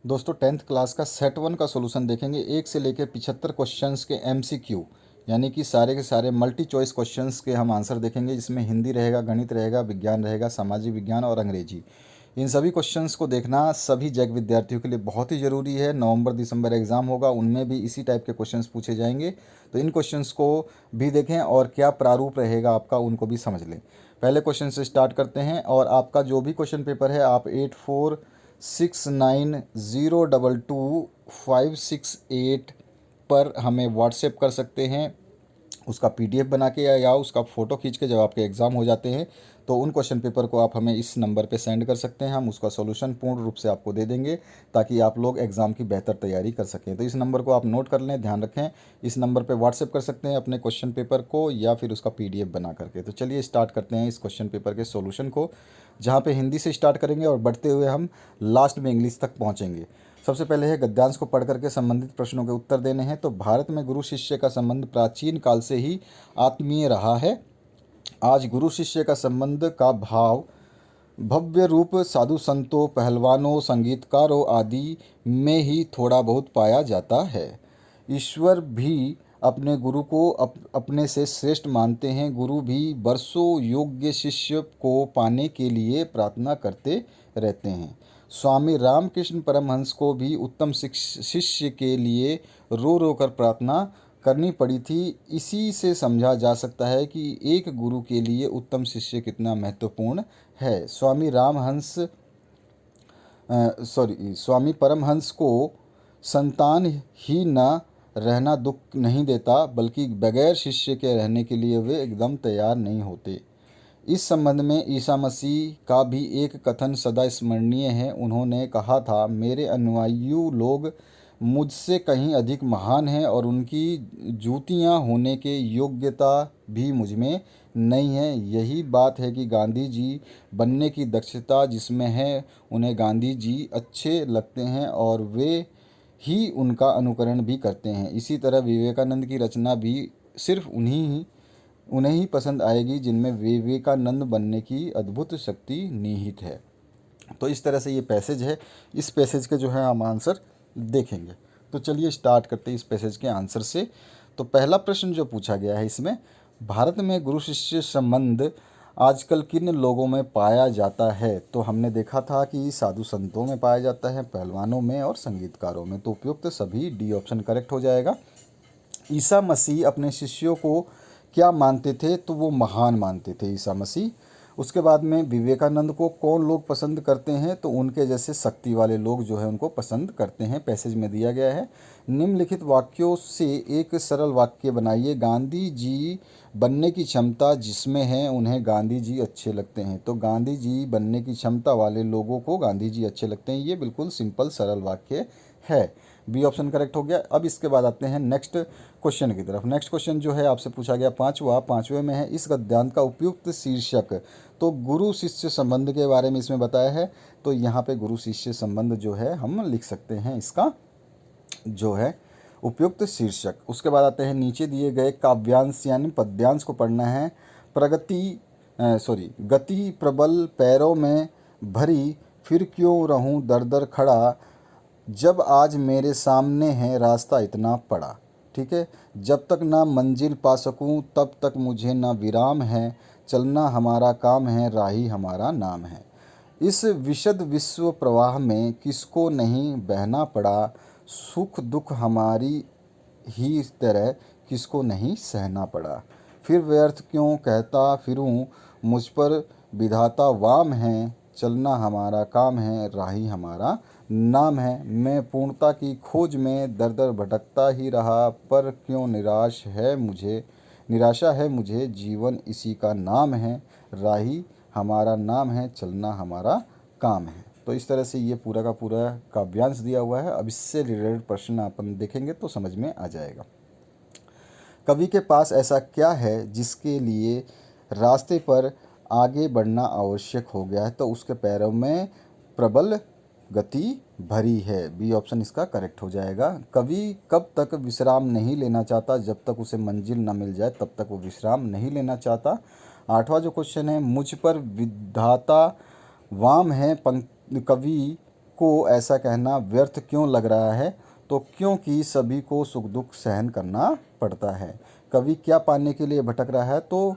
दोस्तों 10th class का set 1 का सॉल्यूशन देखेंगे। 1 से लेकर 75 क्वेश्चंस के एमसीक्यू यानी कि सारे के सारे मल्टी चॉइस क्वेश्चंस के हम आंसर देखेंगे, जिसमें हिंदी रहेगा, गणित रहेगा, विज्ञान रहेगा, सामाजिक विज्ञान और अंग्रेजी। इन सभी क्वेश्चंस को देखना सभी जैक विद्यार्थियों के लिए बहुत ही ज़रूरी है। नवंबर दिसंबर एग्ज़ाम होगा, उनमें भी इसी टाइप के क्वेश्चंस पूछे जाएंगे, तो इन क्वेश्चंस को भी देखें और क्या प्रारूप रहेगा आपका उनको भी समझ लें। पहले क्वेश्चन से स्टार्ट करते हैं और आपका जो भी क्वेश्चन पेपर है आप 8469022568 पर हमें व्हाट्सएप कर सकते हैं। उसका पीडीएफ बना के या उसका फ़ोटो खींच के जब आपके एग्ज़ाम हो जाते हैं तो उन क्वेश्चन पेपर को आप हमें इस नंबर पे सेंड कर सकते हैं। हम उसका सॉल्यूशन पूर्ण रूप से आपको दे देंगे ताकि आप लोग एग्ज़ाम की बेहतर तैयारी कर सकें। तो इस नंबर को आप नोट कर लें, ध्यान रखें। इस नंबर पे व्हाट्सएप कर सकते हैं अपने क्वेश्चन पेपर को या फिर उसका पीडीएफ बना करके। तो चलिए स्टार्ट करते हैं इस क्वेश्चन पेपर के सॉल्यूशन को, जहाँ पे हिंदी से स्टार्ट करेंगे और बढ़ते हुए हम लास्ट में इंग्लिश तक पहुँचेंगे। सबसे पहले है गद्यांश को पढ़ करके संबंधित प्रश्नों के उत्तर देने हैं। तो भारत में गुरु शिष्य का संबंध प्राचीन काल से ही आत्मीय रहा है। आज गुरु शिष्य का संबंध का भाव भव्य रूप साधु संतों, पहलवानों, संगीतकारों आदि में ही थोड़ा बहुत पाया जाता है। ईश्वर भी अपने गुरु को अपने से श्रेष्ठ मानते हैं। गुरु भी वर्षों योग्य शिष्य को पाने के लिए प्रार्थना करते रहते हैं। स्वामी रामकृष्ण परमहंस को भी उत्तम शिष्य के लिए रो रो कर प्रार्थना करनी पड़ी थी। इसी से समझा जा सकता है कि एक गुरु के लिए उत्तम शिष्य कितना महत्वपूर्ण है। स्वामी परमहंस को संतान ही न रहना दुख नहीं देता, बल्कि बगैर शिष्य के रहने के लिए वे एकदम तैयार नहीं होते। इस संबंध में ईसा मसीह का भी एक कथन सदा स्मरणीय है। उन्होंने कहा था, मेरे अनुयायी लोग मुझसे कहीं अधिक महान हैं और उनकी जूतियां होने के योग्यता भी मुझ में नहीं है। यही बात है कि गांधी जी बनने की दक्षता जिसमें है, उन्हें गांधी जी अच्छे लगते हैं और वे ही उनका अनुकरण भी करते हैं। इसी तरह विवेकानंद की रचना भी सिर्फ उन्हें ही पसंद आएगी जिनमें विवेकानंद बनने की अद्भुत शक्ति निहित है। तो इस तरह से ये पैसेज है। इस पैसेज के जो है हम आंसर देखेंगे। तो चलिए स्टार्ट करते हैं इस पैसेज के आंसर से। तो पहला प्रश्न जो पूछा गया है इसमें, भारत में गुरु शिष्य संबंध आजकल किन लोगों में पाया जाता है? तो हमने देखा था कि साधु संतों में पाया जाता है, पहलवानों में और संगीतकारों में। तो उपयुक्त सभी डी ऑप्शन करेक्ट हो जाएगा। ईसा मसीह अपने शिष्यों को क्या मानते थे? तो वो महान मानते थे ईसा मसीह। उसके बाद में विवेकानंद को कौन लोग पसंद करते हैं? तो उनके जैसे शक्ति वाले लोग जो है उनको पसंद करते हैं। पैसेज में दिया गया है, निम्नलिखित वाक्यों से एक सरल वाक्य बनाइए। गांधी जी बनने की क्षमता जिसमें है उन्हें गांधी जी अच्छे लगते हैं। तो गांधी जी बनने की क्षमता वाले लोगों को गांधी जी अच्छे लगते हैं। ये बिल्कुल सिंपल सरल वाक्य है। बी ऑप्शन करेक्ट हो गया। अब इसके बाद आते हैं नेक्स्ट क्वेश्चन की तरफ। नेक्स्ट क्वेश्चन जो है आपसे पूछा गया पाँचवें में है, इस गद्यांश का उपयुक्त शीर्षक। तो गुरु शिष्य संबंध के बारे में इसमें बताया है। तो यहाँ पे गुरु शिष्य संबंध जो है हम लिख सकते हैं इसका जो है उपयुक्त शीर्षक। उसके बाद आते हैं नीचे दिए गए काव्यांश यानी पद्यांश को पढ़ना है। गति प्रबल पैरों में भरी, फिर क्यों रहूं दर दर खड़ा, जब आज मेरे सामने है रास्ता इतना पड़ा। ठीक है, जब तक ना मंजिल पा सकूं तब तक मुझे ना विराम है, चलना हमारा काम है, राही हमारा नाम है। इस विशद विश्व प्रवाह में किसको नहीं बहना पड़ा, सुख दुख हमारी ही तरह किसको नहीं सहना पड़ा। फिर व्यर्थ क्यों कहता फिरूं, मुझ पर विधाता वाम है, चलना हमारा काम है, राही हमारा नाम है। मैं पूर्णता की खोज में दर दर भटकता ही रहा, पर क्यों निराशा है मुझे, जीवन इसी का नाम है, राही हमारा नाम है, चलना हमारा काम है। तो इस तरह से ये पूरा का पूरा काव्यांश दिया हुआ है। अब इससे रिलेटेड प्रश्न अपन देखेंगे तो समझ में आ जाएगा। कवि के पास ऐसा क्या है जिसके लिए रास्ते पर आगे बढ़ना आवश्यक हो गया है? तो उसके पैरों में प्रबल गति भरी है। बी ऑप्शन इसका करेक्ट हो जाएगा। कवि कब तक विश्राम नहीं लेना चाहता? जब तक उसे मंजिल न मिल जाए तब तक वो विश्राम नहीं लेना चाहता। जो क्वेश्चन है, मुझ पर विधाता वाम है, कवि को ऐसा कहना व्यर्थ क्यों लग रहा है? तो क्योंकि सभी को सुख दुख सहन करना पड़ता है। कवि क्या पाने के लिए भटक रहा है? तो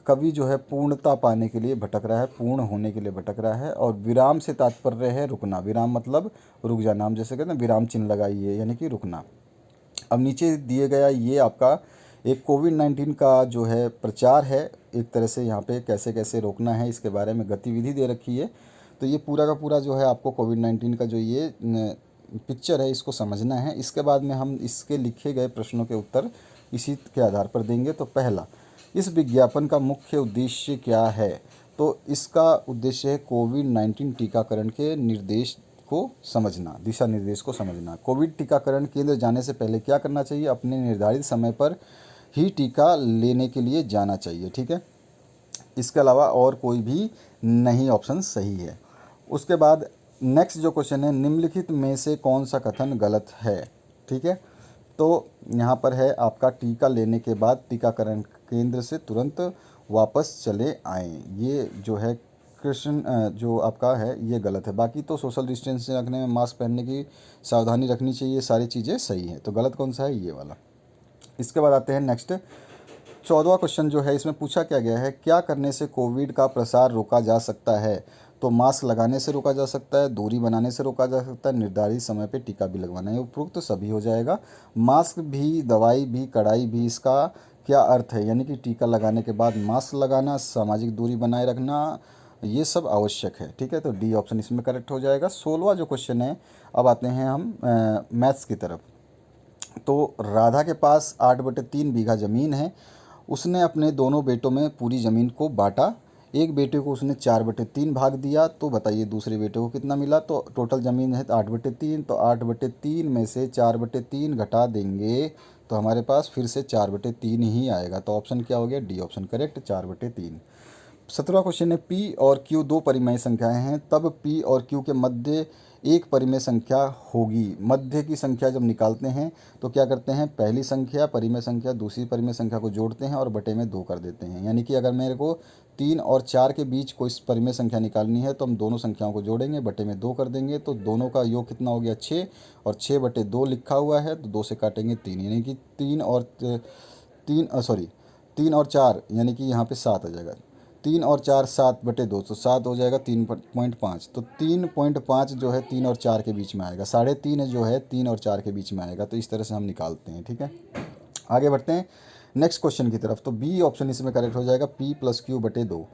कवि जो है पूर्णता पाने के लिए भटक रहा है, पूर्ण होने के लिए भटक रहा है। और विराम से तात्पर्य है रुकना। विराम मतलब रुक जाना, हम जैसे कहते हैं विराम चिन्ह लगाइए, यानी कि रुकना। अब नीचे दिए गया ये आपका एक कोविड-19 का जो है प्रचार है, एक तरह से यहाँ पे कैसे कैसे रोकना है इसके बारे में गतिविधि दे रखी है। तो ये पूरा का पूरा जो है आपको कोविड-19 का जो ये पिक्चर है इसको समझना है। इसके बाद में हम इसके लिखे गए प्रश्नों के उत्तर इसी के आधार पर देंगे। तो पहला, इस विज्ञापन का मुख्य उद्देश्य क्या है? तो इसका उद्देश्य है कोविड-19 टीकाकरण के निर्देश को समझना, दिशा निर्देश को समझना। कोविड टीकाकरण केंद्र जाने से पहले क्या करना चाहिए? अपने निर्धारित समय पर ही टीका लेने के लिए जाना चाहिए, ठीक है। इसके अलावा और कोई भी नहीं ऑप्शन सही है। उसके बाद नेक्स्ट जो क्वेश्चन है, निम्नलिखित में से कौन सा कथन गलत है? ठीक है, तो यहाँ पर है आपका टीका लेने के बाद टीकाकरण केंद्र से तुरंत वापस चले आएँ। ये जो है क्वेश्चन जो आपका है ये गलत है। बाकी तो सोशल डिस्टेंसिंग रखने में, मास्क पहनने की सावधानी रखनी चाहिए, सारी चीज़ें सही हैं। तो गलत कौन सा है? ये वाला। इसके बाद आते हैं नेक्स्ट 14वां क्वेश्चन जो है, इसमें पूछा क्या गया है, क्या करने से कोविड का प्रसार रोका जा सकता है? तो मास्क लगाने से रोका जा सकता है, दूरी बनाने से रोका जा सकता है, निर्धारित समय पे टीका भी लगवाना है। उपरोक्त तो सभी हो जाएगा। मास्क भी, दवाई भी, कड़ाई भी, इसका क्या अर्थ है? यानी कि टीका लगाने के बाद मास्क लगाना, सामाजिक दूरी बनाए रखना, ये सब आवश्यक है, ठीक है। तो डी ऑप्शन इसमें करेक्ट हो जाएगा। 16वां जो क्वेश्चन है, अब आते हैं हम मैथ्स की तरफ। तो राधा के पास 8/3 बीघा ज़मीन है। उसने अपने दोनों बेटों में पूरी ज़मीन को बांटा। एक बेटे को उसने 4/3 भाग दिया। तो बताइए दूसरे बेटे को कितना मिला? तो टोटल ज़मीन है 8/3, तो 8/3 में से 4/3 घटा देंगे तो हमारे पास फिर से 4/3 ही आएगा। तो ऑप्शन क्या हो गया? D option correct, 4/3। 17वां क्वेश्चन है, पी और क्यू दो परिमेय संख्याएं हैं, तब पी और क्यू के मध्य एक परिमेय संख्या होगी। मध्य की संख्या जब निकालते हैं तो क्या करते हैं? पहली संख्या परिमेय संख्या दूसरी परिमेय संख्या को जोड़ते हैं और बटे में 2 कर देते हैं। यानी कि अगर मेरे को 3 और 4 के बीच कोई परिमेय संख्या निकालनी है तो हम दोनों संख्याओं को जोड़ेंगे, बटे में 2 कर देंगे। तो दोनों का योग कितना हो गया? 6, और 6/2 लिखा हुआ है तो 2 से काटेंगे 3, यानी कि 3 और 4, यानी कि यहाँ पे 7 आ जाएगा। 3 और 4 7/2, तो 7 हो जाएगा 3.5। तो 3.5 जो है 3 और 4 के बीच में आएगा। 3.5 जो है 3 और 4 के बीच में आएगा। तो इस तरह से हम निकालते हैं, ठीक है। आगे बढ़ते हैं नेक्स्ट क्वेश्चन की तरफ। तो बी ऑप्शन इसमें करेक्ट हो जाएगा, P+Q/2।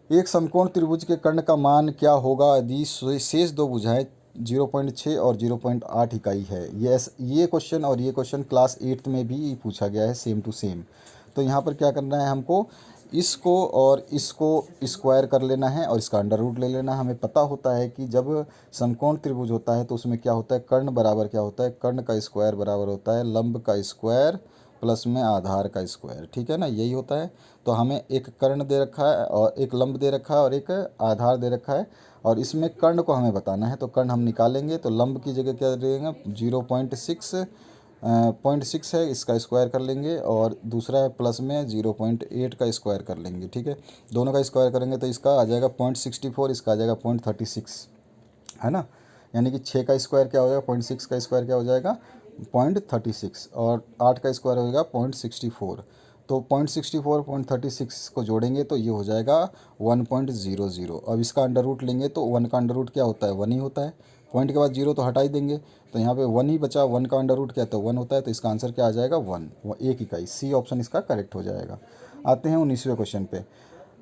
एक समकोण त्रिभुज के कर्ण का मान क्या होगा यदि शेष दो भुजाएं 0.6 और 0.8 इकाई है? ये क्वेश्चन और ये क्वेश्चन क्लास 8th में भी पूछा गया है, सेम टू सेम। तो यहाँ पर क्या करना है हमको? इसको और इसको स्क्वायर कर लेना है और इसका अंडर रूट ले लेना है। हमें पता होता है कि जब समकोण त्रिभुज होता है तो उसमें क्या होता है? कर्ण बराबर क्या होता है? कर्ण का स्क्वायर बराबर होता है लंब का स्क्वायर प्लस में आधार का स्क्वायर, ठीक है ना, यही होता है। तो हमें एक कर्ण दे रखा है और एक लंब दे रखा है और एक आधार दे रखा है, और इसमें कर्ण को हमें बताना है। तो कर्ण हम निकालेंगे तो लंब की जगह क्या देंगे? 0.6 है, इसका स्क्वायर कर लेंगे, और दूसरा है प्लस में 0.8 का स्क्वायर कर लेंगे, ठीक है। दोनों का स्क्वायर करेंगे तो इसका आ जाएगा 0.64, इसका आ जाएगा 0.36, है ना। यानी कि 6 का स्क्वायर क्या हो जाएगा? 0.6 का स्क्वायर क्या हो जाएगा? 0.36, और 8 का स्क्वायर हो जाएगा 0.64। तो 0.64 0.36 को जोड़ेंगे तो ये हो जाएगा 1.00। अब इसका अंडर रूट लेंगे तो 1 का अंडर रूट क्या होता है? 1 ही होता है। पॉइंट के बाद 0 तो हटा ही देंगे, तो यहाँ पे 1 ही बचा। 1 का अंडर रूट क्या है? तो 1 होता है। तो इसका आंसर क्या आ जाएगा? 1, वो एक इकाई। सी ऑप्शन इसका करेक्ट हो जाएगा। आते हैं 19वें क्वेश्चन पे।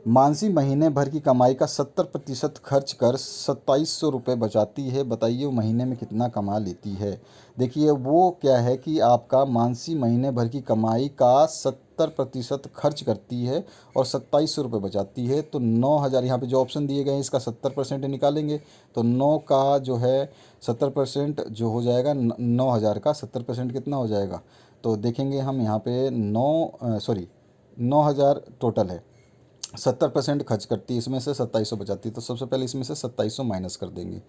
मानसी महीने भर की कमाई का 70% खर्च कर 2700 रुपये बचाती है। बताइए वो महीने में कितना कमा लेती है? देखिए वो क्या है कि आपका मानसी महीने भर की कमाई का 70% खर्च करती है और 2700 रुपये बचाती है। तो 9000, यहाँ पे जो ऑप्शन दिए गए हैं इसका 70% निकालेंगे तो 9 का जो है 70% जो हो जाएगा 9000 का 70% कितना हो जाएगा? तो देखेंगे हम यहाँ पे 9000 टोटल है, 70% खर्च करती है, इसमें से 2700 बचाती है। तो सबसे पहले इसमें से 2700 माइनस कर देंगे,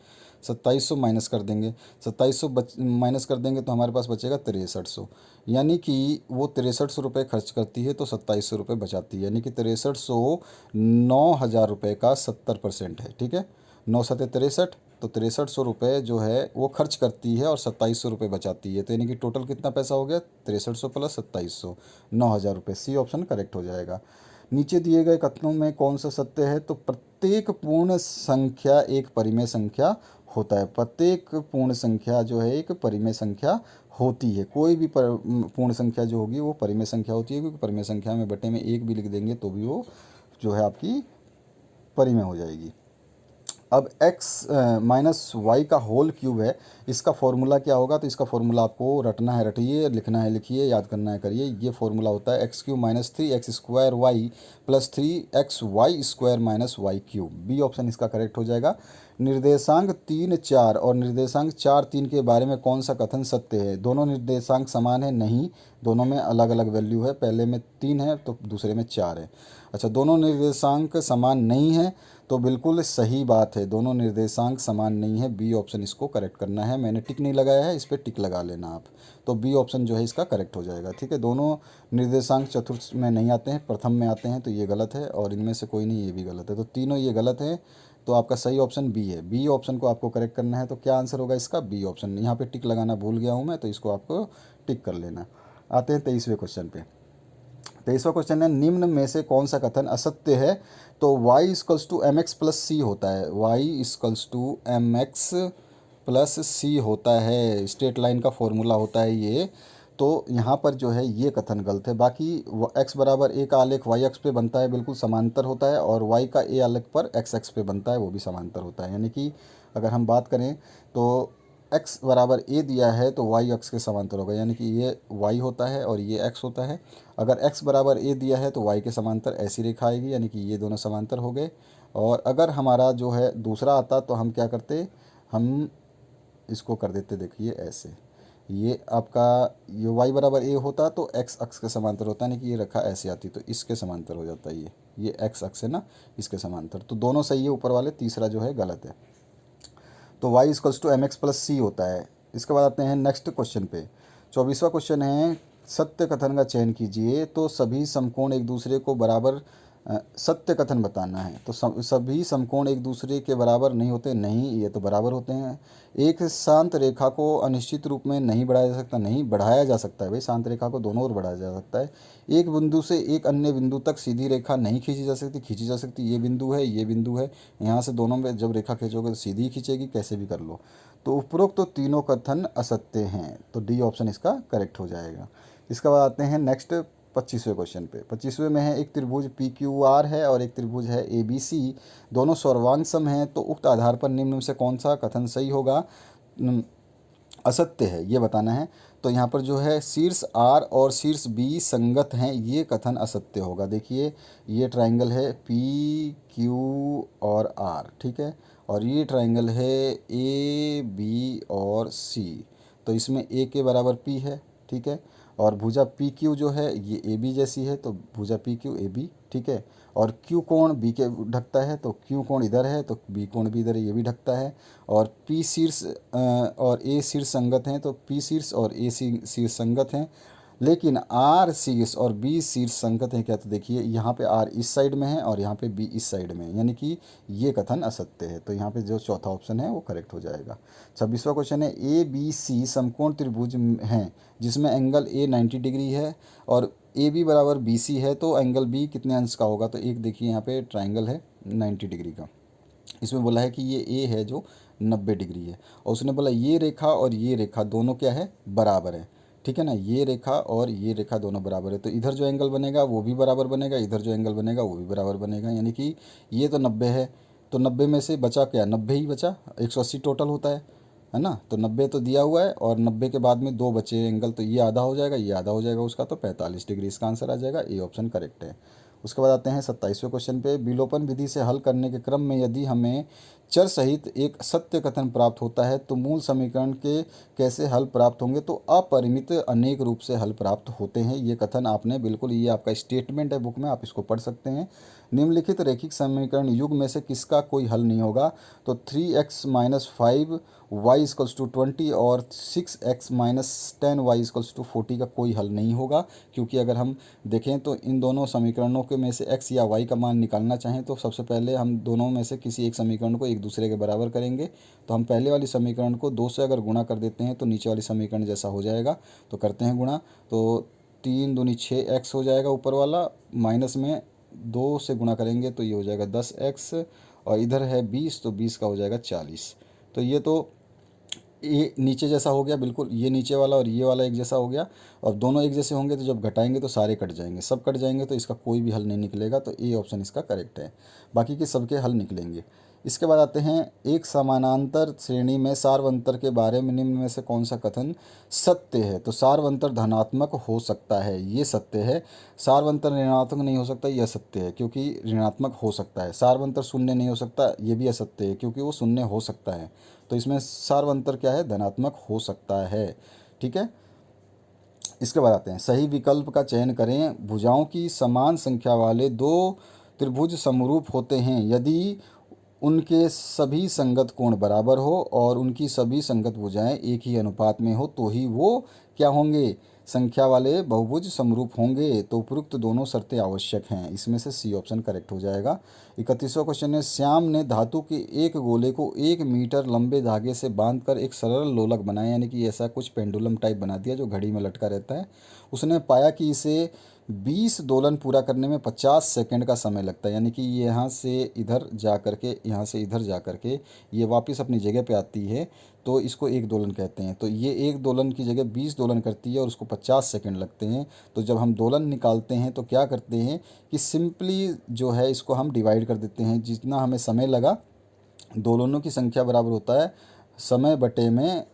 2700 माइनस कर देंगे, 2700 माइनस कर देंगे तो हमारे पास बचेगा 6300। यानी कि वो 6300 रुपये खर्च करती है तो 2700 रुपये बचाती है। यानी कि 6300 9000 रुपये का 70% है, ठीक है। 9 7 63, तो 6300 रुपये जो है वो खर्च करती है और 2700 रुपये बचाती है। तो यानी कि टोटल कितना पैसा हो गया, 6300 प्लस 2700, 9000 रुपये। सी ऑप्शन करेक्ट हो जाएगा। नीचे दिए गए कथनों में कौन सा सत्य है, तो प्रत्येक पूर्ण संख्या एक परिमेय संख्या होता है। प्रत्येक पूर्ण संख्या जो है एक परिमेय संख्या होती है। कोई भी पूर्ण संख्या जो होगी वो परिमेय संख्या होती है, क्योंकि परिमेय संख्या में बटे में एक भी लिख देंगे तो भी वो जो है आपकी परिमेय हो जाएगी। अब x माइनस वाई का होल क्यूब है, इसका फॉर्मूला क्या होगा, तो इसका फॉर्मूला आपको रटना है रटिए, लिखना है लिखिए, याद करना है करिए। ये फॉर्मूला होता है x cube minus 3x² y plus 3xy² minus y cube. B option इसका करेक्ट हो जाएगा। निर्देशांक 3 4 और निर्देशांक 4 3 के बारे में कौन सा कथन सत्य है। दोनों निर्देशांक समान है, नहीं, दोनों में अलग अलग वैल्यू है। पहले में 3 है तो दूसरे में 4 है। अच्छा, दोनों निर्देशांक समान नहीं है, तो बिल्कुल सही बात है, दोनों निर्देशांक समान नहीं है। बी ऑप्शन इसको करेक्ट करना है। मैंने टिक नहीं लगाया है, इस पर टिक लगा लेना आप। तो बी ऑप्शन जो है इसका करेक्ट हो जाएगा। ठीक है, दोनों निर्देशांक चतुर्थ में नहीं आते हैं, प्रथम में आते हैं, तो ये गलत है। और इनमें से कोई नहीं, ये भी गलत है। तो तीनों ये गलत है, तो आपका सही ऑप्शन बी है। बी ऑप्शन को आपको करेक्ट करना है। तो क्या आंसर होगा इसका, बी ऑप्शन। यहाँ पे टिक लगाना भूल गया हूँ मैं, तो इसको आपको टिक कर लेना। आते हैं 23वें क्वेश्चन पे। 23वां क्वेश्चन है, निम्न में से कौन सा कथन असत्य है। तो y equals to M X plus C होता है। y equals to M X plus C होता है, स्ट्रेट लाइन का फॉर्मूला होता है ये। तो यहाँ पर जो है ये कथन गलत है। बाकी x बराबर ए का आलेख y अक्ष पे बनता है, बिल्कुल समांतर होता है, और y का ए आलेख पर x अक्ष पे बनता है, वो भी समांतर होता है। यानी कि अगर हम बात करें तो x बराबर a दिया है तो y अक्ष के समांतर होगा, यानी कि ये y होता है और ये x होता है। अगर x बराबर a दिया है तो y के समांतर ऐसी रेखा आएगी, यानी कि ये दोनों समांतर हो गए। और अगर हमारा जो है दूसरा आता तो हम क्या करते, हम इसको कर देते, देखिए ऐसे, ये आपका ये y बराबर a होता तो x अक्ष के समांतर होता, यानी कि ये रेखा ऐसे आती तो इसके समांतर हो जाता है। ये x अक्ष है ना, इसके समांतर। तो दोनों सही है ऊपर वाले, तीसरा जो है गलत है। तो y equals to M X plus C होता है। इसके बाद आते हैं नेक्स्ट क्वेश्चन पे। 24वां क्वेश्चन है, सत्य कथन का चयन कीजिए। तो सभी समकोण एक दूसरे को बराबर, सत्य कथन बताना है। तो सभी समकोण एक दूसरे के बराबर नहीं होते, नहीं, ये तो बराबर होते हैं। एक शांत रेखा को अनिश्चित रूप में नहीं बढ़ाया जा सकता, नहीं, बढ़ाया जा सकता है भाई, शांत रेखा को दोनों ओर बढ़ाया जा सकता है। एक बिंदु से एक अन्य बिंदु तक सीधी रेखा नहीं खींची जा सकती, खींची जा सकती, ये बिंदु है, ये बिंदु है, यहाँ से दोनों में जब रेखा खींचोगे तो सीधी खींचेगी, कैसे भी कर लो। तो उपरोक्त तो तीनों कथन असत्य हैं, तो डी ऑप्शन इसका करेक्ट हो जाएगा। इसके बाद आते हैं नेक्स्ट 25वें क्वेश्चन पे। 25वें में है, एक त्रिभुज पी क्यू आर है और एक त्रिभुज है ए बी सी, दोनों सर्वांग सम हैं। तो उक्त आधार पर निम्न में से कौन सा कथन सही होगा, असत्य है, ये बताना है। तो यहाँ पर जो है शीर्ष आर और शीर्ष बी संगत हैं, ये कथन असत्य होगा। देखिए ये ट्रायंगल है पी क्यू और आर, ठीक है, और ये ट्रायंगल है ए बी और सी। तो इसमें ए के बराबर पी है, ठीक है, और भुजा पी क्यू जो है ये ए बी जैसी है, तो भुजा पी क्यू ए बी, ठीक है। और क्यू कोण बी के ढकता है, तो क्यू कोण इधर है तो बी कोण भी इधर है, ये भी ढकता है। और पी शीर्ष और ए शीर्ष संगत हैं, तो पी शीर्ष और ए शीर्ष संगत हैं। लेकिन आर शीर्ष और बी शीर्ष संगत हैं क्या, तो देखिए यहाँ पे आर इस साइड में है और यहाँ पे बी इस साइड में है, यानी कि ये कथन असत्य है। तो यहाँ पे जो चौथा ऑप्शन है वो करेक्ट हो जाएगा। 26वां क्वेश्चन है, ए बी सी समकोण त्रिभुज हैं जिसमें एंगल ए 90 डिग्री है और ए बी बराबर बी सी है, तो एंगल बी कितने अंश का होगा। तो एक देखिए यहाँ पे ट्राइंगल है 90 डिग्री का, इसमें बोला है कि ये ए है जो 90 डिग्री है, और उसने बोला ये रेखा और ये रेखा दोनों क्या है, बराबर है, ठीक है ना, ये रेखा और ये रेखा दोनों बराबर है। तो इधर जो एंगल बनेगा वो भी बराबर बनेगा, इधर जो एंगल बनेगा वो भी बराबर बनेगा, यानी कि ये तो 90 है, तो 90 में से बचा क्या, 90 ही बचा, 180 टोटल होता है ना। तो 90 तो दिया हुआ है और 90 के बाद में दो बचे एंगल, तो ये आधा हो जाएगा, ये आधा हो जाएगा उसका, तो 45 डिग्री इसका आंसर आ जाएगा। ए ऑप्शन करेक्ट है। उसके बाद आते हैं 27वें क्वेश्चन पे। विलोपन विधि से हल करने के क्रम में यदि हमें चर सहित एक सत्य कथन प्राप्त होता है तो मूल समीकरण के कैसे हल प्राप्त होंगे, तो अपरिमित अनेक रूप से हल प्राप्त होते हैं। ये कथन आपने बिल्कुल, ये आपका स्टेटमेंट है बुक में, आप इसको पढ़ सकते हैं। निम्नलिखित रैखिक समीकरण युग में से किसका कोई हल नहीं होगा, तो 3x - 5 y इक्वल्स टू 20 और 6x minus 10y equals to 40 का कोई हल नहीं होगा, क्योंकि अगर हम देखें तो इन दोनों समीकरणों के में से x या y का मान निकालना चाहें तो सबसे पहले हम दोनों में से किसी एक समीकरण को एक दूसरे के बराबर करेंगे। तो हम पहले वाली समीकरण को 2 से अगर गुणा कर देते हैं तो नीचे वाली समीकरण जैसा हो जाएगा। तो करते हैं गुणा, तो 3 दूनी 6x हो जाएगा ऊपर वाला, माइनस में 2 से गुणा करेंगे तो ये हो जाएगा 10x, और इधर है 20 तो 20 का हो जाएगा 40। तो ये नीचे जैसा हो गया, बिल्कुल ये नीचे वाला और ये वाला एक जैसा हो गया। और दोनों एक जैसे होंगे तो जब घटाएंगे तो सारे कट जाएंगे, सब कट जाएंगे तो इसका कोई भी हल नहीं निकलेगा। तो ए ऑप्शन इसका करेक्ट है, बाकी के सबके हल निकलेंगे। इसके बाद आते हैं, एक समानांतर श्रेणी में सार्वंतर के बारे में निम्न में से कौन सा कथन सत्य है। तो सार्वंतर धनात्मक हो सकता है, ये सत्य है। सार्वंतर ऋणात्मक नहीं हो सकता, यह सत्य है क्योंकि ऋणात्मक हो सकता है। सार्वंतर शून्य नहीं हो सकता, ये भी असत्य है क्योंकि वो शून्य हो सकता है। तो इसमें सार्वंतर क्या है, धनात्मक हो सकता है। ठीक है, इसके बाद आते हैं, सही विकल्प का चयन करें। भुजाओं की समान संख्या वाले दो त्रिभुज समरूप होते हैं यदि उनके सभी संगत कोण बराबर हो और उनकी सभी संगत भुजाएं एक ही अनुपात में हो तो ही वो क्या होंगे, संख्या वाले बहुभुज समरूप होंगे। तो उपरोक्त दोनों शर्तें आवश्यक हैं, इसमें से सी ऑप्शन करेक्ट हो जाएगा। 31वां क्वेश्चन है, श्याम ने धातु के एक गोले को 1 मीटर लंबे धागे से बांधकर एक सरल लोलक बनाया, यानी कि ऐसा कुछ पेंडुलम टाइप बना दिया जो घड़ी में लटका रहता है। उसने पाया कि इसे 20 दोलन पूरा करने में 50 सेकंड का समय लगता है, यानी कि यहाँ से इधर जा कर के, यहाँ से इधर जा कर के ये वापस अपनी जगह पे आती है, तो इसको एक दोलन कहते हैं। तो ये एक दोलन की जगह 20 दोलन करती है और उसको 50 सेकंड लगते हैं। तो जब हम दोलन निकालते हैं तो क्या करते हैं कि सिंपली जो है इसको हम डिवाइड कर देते हैं, जितना हमें समय लगा दोलनों की संख्या बराबर होता है समय बटे में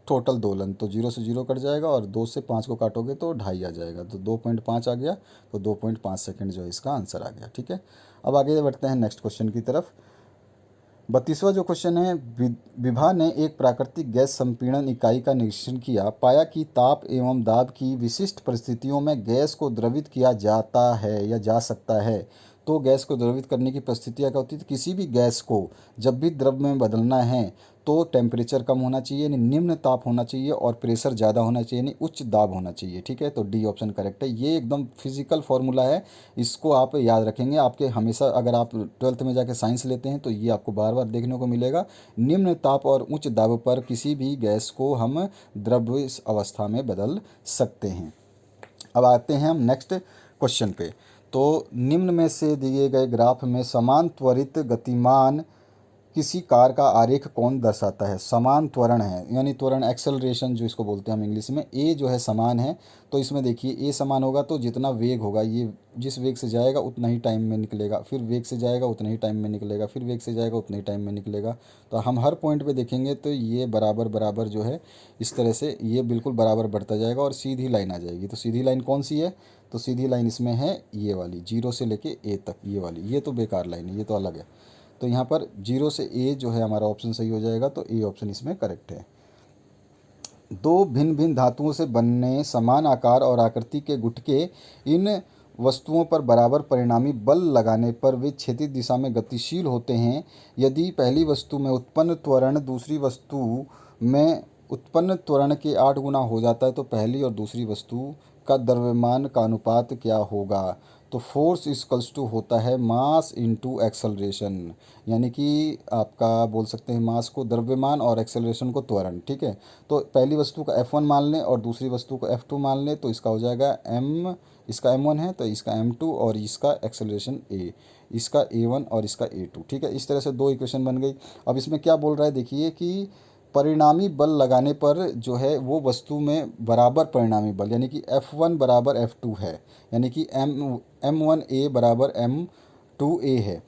टोटल दोलन। तो 0 से 0 कट जाएगा और 2 से 5 को काटोगे तो 2.5 आ जाएगा, तो 2.5 आ गया। तो 2.5 सेकंड जो है इसका आंसर आ गया। ठीक है, अब आगे बढ़ते हैं नेक्स्ट क्वेश्चन की तरफ। 32वां जो क्वेश्चन है, विभा ने एक प्राकृतिक गैस संपीड़न इकाई का निरीक्षण किया, पाया कि ताप एवं दाब की विशिष्ट परिस्थितियों में गैस को द्रवित किया जाता है या जा सकता है। तो गैस को द्रवित करने की परिस्थितियाँ क्या होती है, तो किसी भी गैस को जब भी द्रव में बदलना है तो टेम्परेचर कम होना चाहिए, यानी निम्न ताप होना चाहिए, और प्रेशर ज़्यादा होना चाहिए, यानी उच्च दाब होना चाहिए। ठीक है, तो डी ऑप्शन करेक्ट है। ये एकदम फिजिकल फार्मूला है, इसको आप याद रखेंगे। आपके हमेशा अगर आप 12th में जाके साइंस लेते हैं तो ये आपको बार बार देखने को मिलेगा। निम्न ताप और उच्च दाब पर किसी भी गैस को हम द्रव्य अवस्था में बदल सकते हैं। अब आते हैं हम नेक्स्ट क्वेश्चन पे। तो निम्न में से दिए गए ग्राफ में समान त्वरित गतिमान किसी कार का आरेख कौन दर्शाता है। समान त्वरण है, यानी त्वरण एक्सेलरेशन जो इसको बोलते हैं हम इंग्लिश में। ए जो है समान है, तो इसमें देखिए ए समान होगा तो जितना वेग होगा, ये जिस वेग से जाएगा उतना ही टाइम में निकलेगा, फिर वेग से जाएगा उतना ही टाइम में निकलेगा, फिर वेग से जाएगा उतना ही टाइम में निकलेगा। तो हम हर पॉइंट पे देखेंगे तो ये बराबर बराबर जो है इस तरह से ये बिल्कुल बराबर बढ़ता जाएगा और सीधी लाइन आ जाएगी। तो सीधी लाइन कौन सी है, तो सीधी लाइन इसमें है ये वाली, 0 से लेके ए तक ये वाली। ये तो बेकार लाइन है, ये तो अलग है। तो यहाँ पर 0 से ए जो है हमारा ऑप्शन सही हो जाएगा, तो ए ऑप्शन इसमें करेक्ट है। दो भिन्न भिन्न धातुओं से बनने समान आकार और आकृति के गुटके इन वस्तुओं पर बराबर परिणामी बल लगाने पर वे क्षैतिज दिशा में गतिशील होते हैं। यदि पहली वस्तु में उत्पन्न त्वरण दूसरी वस्तु में उत्पन्न त्वरण के 8 गुना हो जाता है तो पहली और दूसरी वस्तु का द्रव्यमान का अनुपात क्या होगा। तो फोर्स इक्वल्स टू होता है मास इनटू एक्सेलरेशन, यानी कि आपका बोल सकते हैं मास को द्रव्यमान और एक्सेलरेशन को त्वरण। ठीक है, तो पहली वस्तु का F1 मान लें और दूसरी वस्तु को F2 मान लें, तो इसका हो जाएगा m, इसका m1 है तो इसका m2 और इसका एक्सेलरेशन a, इसका a1 और इसका a2। ठीक है, इस तरह से दो इक्वेशन बन गई। अब इसमें क्या बोल रहा है देखिए कि परिणामी बल लगाने पर जो है वो वस्तु में बराबर परिणामी बल, यानी कि F1 बराबर F2 है, यानी कि M1A बराबर M2A है।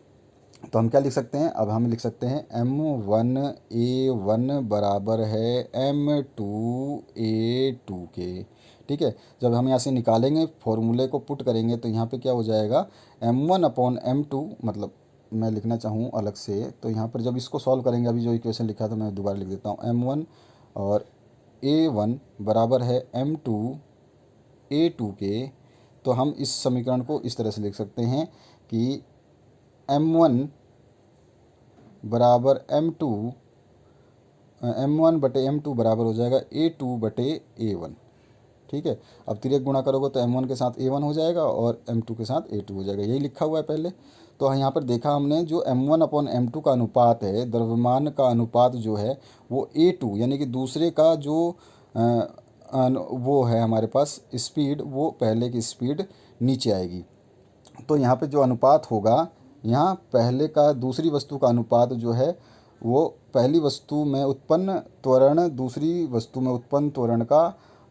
तो हम क्या लिख सकते हैं, अब हम लिख सकते हैं M1A1 बराबर है M2A2 के। ठीक है, जब हम यहाँ से निकालेंगे फॉर्मूले को पुट करेंगे तो यहाँ पे क्या हो जाएगा, M1/M2, मतलब मैं लिखना चाहूँ अलग से तो यहाँ पर जब इसको सॉल्व करेंगे, अभी जो इक्वेशन लिखा था मैं दोबारा लिख देता हूँ, M1 और A1 बराबर है M2A2 के। तो हम इस समीकरण को इस तरह से लिख सकते हैं कि M1 बराबर M2 M1/M2 बराबर हो जाएगा A2/A1। ठीक है, अब तिर्यक गुणा करोगे तो M1 के साथ A1 हो जाएगा और M2 के साथ A2 हो जाएगा, यही लिखा हुआ है पहले। तो यहाँ पर देखा हमने जो M1/M2 का अनुपात है, द्रव्यमान का अनुपात जो है वो A2 यानी कि दूसरे का जो वो है हमारे पास स्पीड, वो पहले की स्पीड नीचे आएगी। तो यहाँ पे जो अनुपात होगा, यहाँ पहले का दूसरी वस्तु का अनुपात जो है वो पहली वस्तु में उत्पन्न त्वरण दूसरी वस्तु में उत्पन्न त्वरण का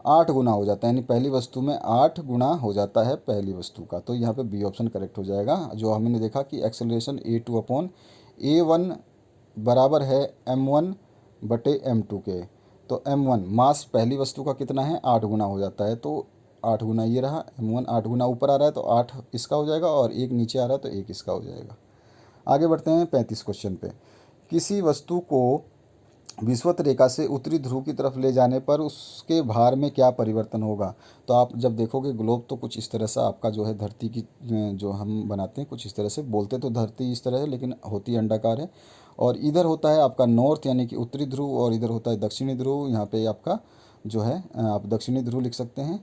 8 गुना हो जाता है, यानी पहली वस्तु में 8 गुना हो जाता है पहली वस्तु का। तो यहाँ पे बी ऑप्शन करेक्ट हो जाएगा। जो हमने देखा कि एक्सेलरेशन A2/A1 बराबर है M1/M2 के। तो M1 मास पहली वस्तु का कितना है, 8 गुना हो जाता है। तो 8 गुना ये रहा, M1 8 गुना ऊपर आ रहा है तो 8 इसका हो जाएगा, और 1 नीचे आ रहा है तो 1 इसका हो जाएगा। आगे बढ़ते हैं 35 क्वेश्चन पे। किसी वस्तु को विषुवत रेखा से उत्तरी ध्रुव की तरफ ले जाने पर उसके भार में क्या परिवर्तन होगा। तो आप जब देखोगे ग्लोब तो कुछ इस तरह से आपका जो है धरती की जो हम बनाते हैं कुछ इस तरह से, बोलते तो धरती इस तरह है लेकिन होती अंडाकार है। और इधर होता है आपका नॉर्थ यानी कि उत्तरी ध्रुव, और इधर होता है दक्षिणी ध्रुव। यहाँ पे आपका जो है आप दक्षिणी ध्रुव लिख सकते हैं।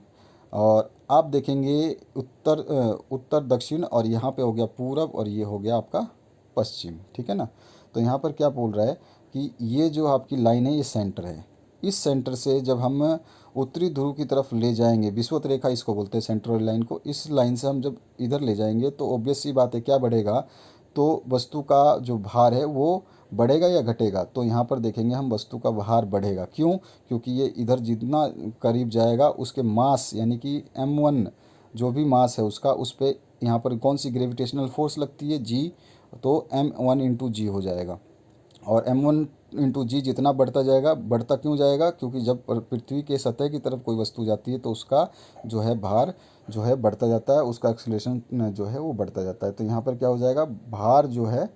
और आप देखेंगे उत्तर दक्षिण, और यहाँ पे हो गया पूरब, और ये हो गया आपका पश्चिम। ठीक है ना। तो यहाँ पर क्या बोल रहा है कि ये जो आपकी लाइन है ये सेंटर है। इस सेंटर से जब हम उत्तरी ध्रुव की तरफ ले जाएंगे, विषुवत रेखा इसको बोलते हैं सेंट्रल लाइन को, इस लाइन से हम जब इधर ले जाएंगे तो ऑब्वियस सी बात है क्या बढ़ेगा, तो वस्तु का जो भार है वो बढ़ेगा या घटेगा। तो यहाँ पर देखेंगे हम वस्तु का भार बढ़ेगा। क्यों? क्योंकि ये इधर जितना करीब जाएगा उसके मास यानी कि M1 जो भी मास है उसका, उस पर यहाँ पर कौन सी ग्रेविटेशनल फोर्स लगती है, G। तो M1 × G हो जाएगा। और M1 × G जितना बढ़ता जाएगा, बढ़ता क्यों जाएगा, क्योंकि जब पृथ्वी के सतह की तरफ कोई वस्तु जाती है तो उसका जो है भार जो है बढ़ता जाता है, उसका एक्सीलरेशन जो है वो बढ़ता जाता है। तो यहाँ पर क्या हो जाएगा, भार जो है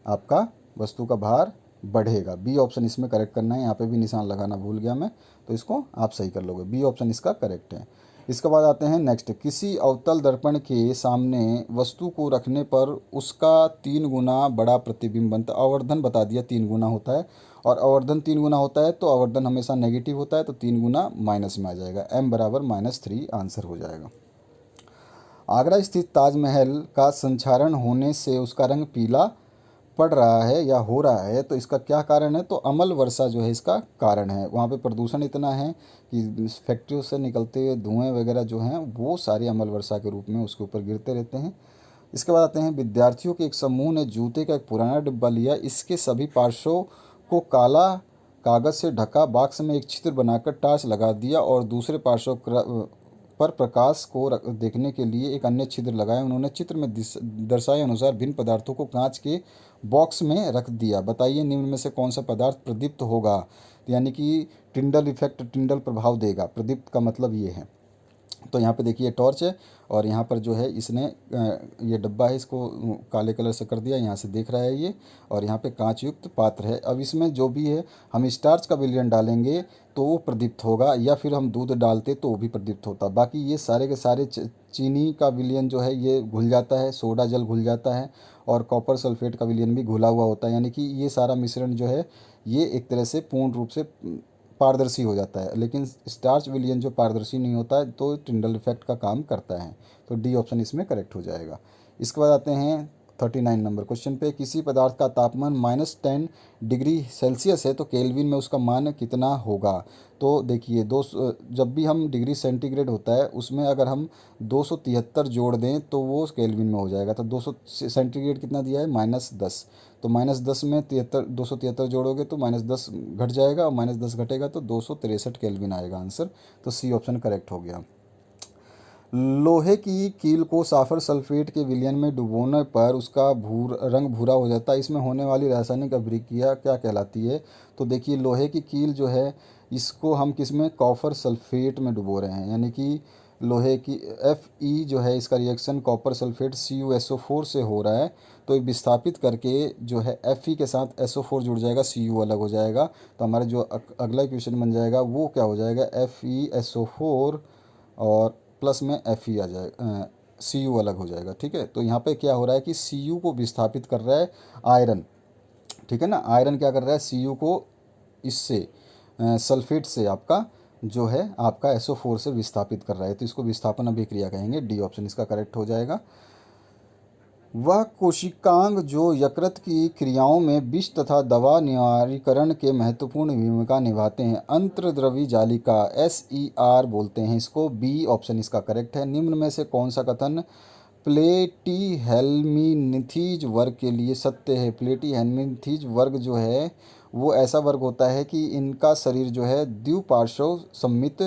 आपका वस्तु का भार बढ़ेगा। बी ऑप्शन इसमें करेक्ट करना है। यहाँ पे भी निशान लगाना भूल गया मैं, तो इसको आप सही कर लोगे। बी ऑप्शन इसका करेक्ट है। इसके बाद आते हैं नेक्स्ट। किसी अवतल दर्पण के सामने वस्तु को रखने पर उसका 3 गुना बड़ा प्रतिबिंब बनता है। आवर्धन बता दिया 3 गुना होता है, और आवर्धन 3 गुना होता है तो आवर्धन हमेशा नेगेटिव होता है, तो 3 गुना माइनस में आ जाएगा। M बराबर -3 आंसर हो जाएगा। आगरा स्थित ताजमहल का संक्षारण होने से उसका रंग पीला पड़ रहा है या हो रहा है, तो इसका क्या कारण है, तो अम्ल वर्षा जो है इसका कारण है। वहाँ पे प्रदूषण इतना है कि फैक्ट्रियों से निकलते हुए धुएं वगैरह जो हैं वो सारे अम्ल वर्षा के रूप में उसके ऊपर गिरते रहते हैं। इसके बाद आते हैं, विद्यार्थियों के एक समूह ने जूते का एक पुराना डिब्बा लिया, इसके सभी पार्श्वों को काला कागज से ढका, बॉक्स में एक छिद्र बनाकर टार्च लगा दिया और दूसरे पार्श्व पर प्रकाश को देखने के लिए एक अन्य छिद्र लगाया। उन्होंने चित्र में दर्शाए अनुसार भिन्न पदार्थों को कांच के बॉक्स में रख दिया। बताइए निम्न में से कौन सा पदार्थ प्रदीप्त होगा, यानी कि टिंडल इफेक्ट, टिंडल प्रभाव देगा। प्रदीप्त का मतलब ये है। तो यहाँ पे देखिए टॉर्च है, और यहाँ पर जो है इसने ये डब्बा है इसको काले कलर से कर दिया, यहाँ से देख रहा है ये, और यहाँ पे कांच युक्त पात्र है। अब इसमें जो भी है हम स्टार्च का विलयन डालेंगे तो वो प्रदीप्त होगा, या फिर हम दूध डालते तो वो भी प्रदीप्त होता। बाकी ये सारे के सारे चीनी का विलयन जो है ये घुल जाता है, सोडा जल घुल जाता है, और कॉपर सल्फेट का विलयन भी घुला हुआ होता है। यानी कि ये सारा मिश्रण जो है ये एक तरह से पूर्ण रूप से पारदर्शी हो जाता है, लेकिन स्टार्च विलयन जो पारदर्शी नहीं होता है तो टिंडल इफेक्ट का काम करता है। तो डी ऑप्शन इसमें करेक्ट हो जाएगा। इसके बाद आते हैं 39 नंबर क्वेश्चन पे। किसी पदार्थ का तापमान -10 डिग्री सेल्सियस है तो केल्विन में उसका मान कितना होगा। तो देखिए जब भी हम डिग्री सेंटीग्रेड होता है उसमें अगर हम 273 जोड़ दें तो वो केल्विन में हो जाएगा। तो 200 सेंटीग्रेड कितना दिया है, -10। तो -10 में 273 जोड़ोगे तो -10 घट जाएगा, और -10 घटेगा तो 263 केल्विन आएगा आंसर। तो सी ऑप्शन करेक्ट हो गया। लोहे की कील को साफर सल्फेट के विलयन में डुबोने पर उसका रंग भूरा हो जाता है। इसमें होने वाली रासायनिक अभिक्रिया क्या कहलाती है। तो देखिए लोहे की कील जो है इसको हम किस में, कॉपर सल्फेट में डुबो रहे हैं, यानी कि लोहे की Fe जो है इसका रिएक्शन कॉपर सल्फेट CuSO4 से हो रहा है। तो विस्थापित करके जो है Fe के साथ SO4 जुड़ जाएगा, Cu अलग हो जाएगा। तो हमारा जो अगला क्वेश्चन बन जाएगा वो क्या हो जाएगा, FeSO4 और प्लस में Fe आ जाएगा, Cu अलग हो जाएगा। ठीक है, तो यहाँ पे क्या हो रहा है कि Cu को विस्थापित कर रहा है आयरन। ठीक है ना, आयरन क्या कर रहा है, Cu को इससे सल्फेट से आपका जो है आपका SO4 से विस्थापित कर रहा है, तो इसको विस्थापन अभिक्रिया कहेंगे। डी ऑप्शन इसका करेक्ट हो जाएगा। वह कोशिकांग जो यकृत की क्रियाओं में विष तथा दवा निवारीकरण के महत्वपूर्ण भूमिका निभाते हैं, अंतर्द्रवी जालिका SER बोलते हैं इसको। बी ऑप्शन इसका करेक्ट है। निम्न में से कौन सा कथन प्लेटीहेल्मिन्थीज वर्ग के लिए सत्य है? प्लेटीहेल्मिन्थीज वर्ग जो है वो ऐसा वर्ग होता है कि इनका शरीर जो है द्विपार्श्व सममित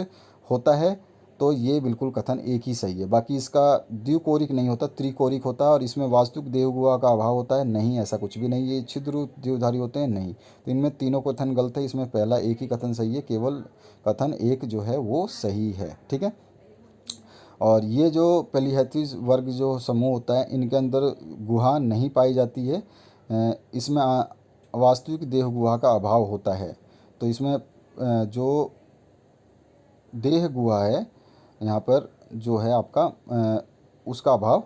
होता है, तो ये बिल्कुल कथन एक ही सही है। बाकी इसका द्विकोरिक नहीं होता, त्रिकोरिक होता है। और इसमें वास्तविक देहगुहा का अभाव होता है, नहीं ऐसा कुछ भी नहीं। ये छिद्र द्विधारी होते हैं, नहीं। तो इनमें तीनों कथन गलत है, इसमें पहला एक ही कथन सही है, केवल कथन एक जो है वो सही है, ठीक है। और ये जो पेलिहैथीज वर्ग जो समूह होता है, इनके अंदर गुहा नहीं पाई जाती है, इसमें वास्तविक देह गुहा का अभाव होता है। तो इसमें जो देह गुहा है यहाँ पर जो है आपका उसका अभाव,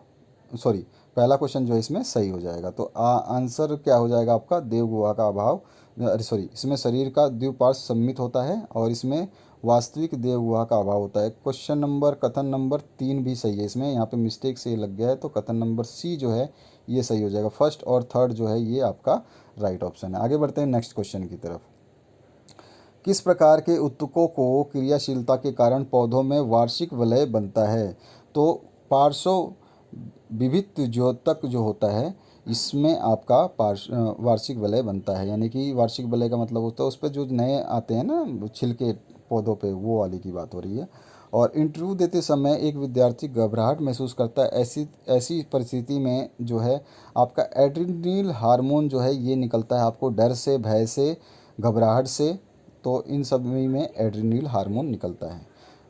सॉरी, पहला क्वेश्चन जो है इसमें सही हो जाएगा। तो आंसर क्या हो जाएगा आपका? देव गुहा का अभाव, सॉरी, इसमें शरीर का द्विपार्श्व सममित होता है और इसमें वास्तविक देव गुहा का अभाव होता है। क्वेश्चन नंबर कथन नंबर 3 भी सही है इसमें, यहाँ पे मिस्टेक से लग गया है, तो कथन नंबर सी जो है ये सही हो जाएगा। फर्स्ट और थर्ड जो है ये आपका राइट ऑप्शन है। आगे बढ़ते हैं नेक्स्ट क्वेश्चन की तरफ। किस प्रकार के ऊतकों को क्रियाशीलता के कारण पौधों में वार्षिक वलय बनता है? तो पार्श्व विभिन्न द्योतक जो होता है, इसमें आपका वार्षिक वलय बनता है। यानी कि वार्षिक वलय का मतलब होता है उस पर जो नए आते हैं ना छिलके पौधों पे, वो वाली की बात हो रही है। और इंटरव्यू देते समय एक विद्यार्थी घबराहट महसूस करता है, ऐसी ऐसी परिस्थिति में जो है आपका एड्रेनलिन हार्मोन जो है ये निकलता है आपको डर से, भय से, घबराहट से। तो इन सभी में एड्रेनलिन हार्मोन निकलता है।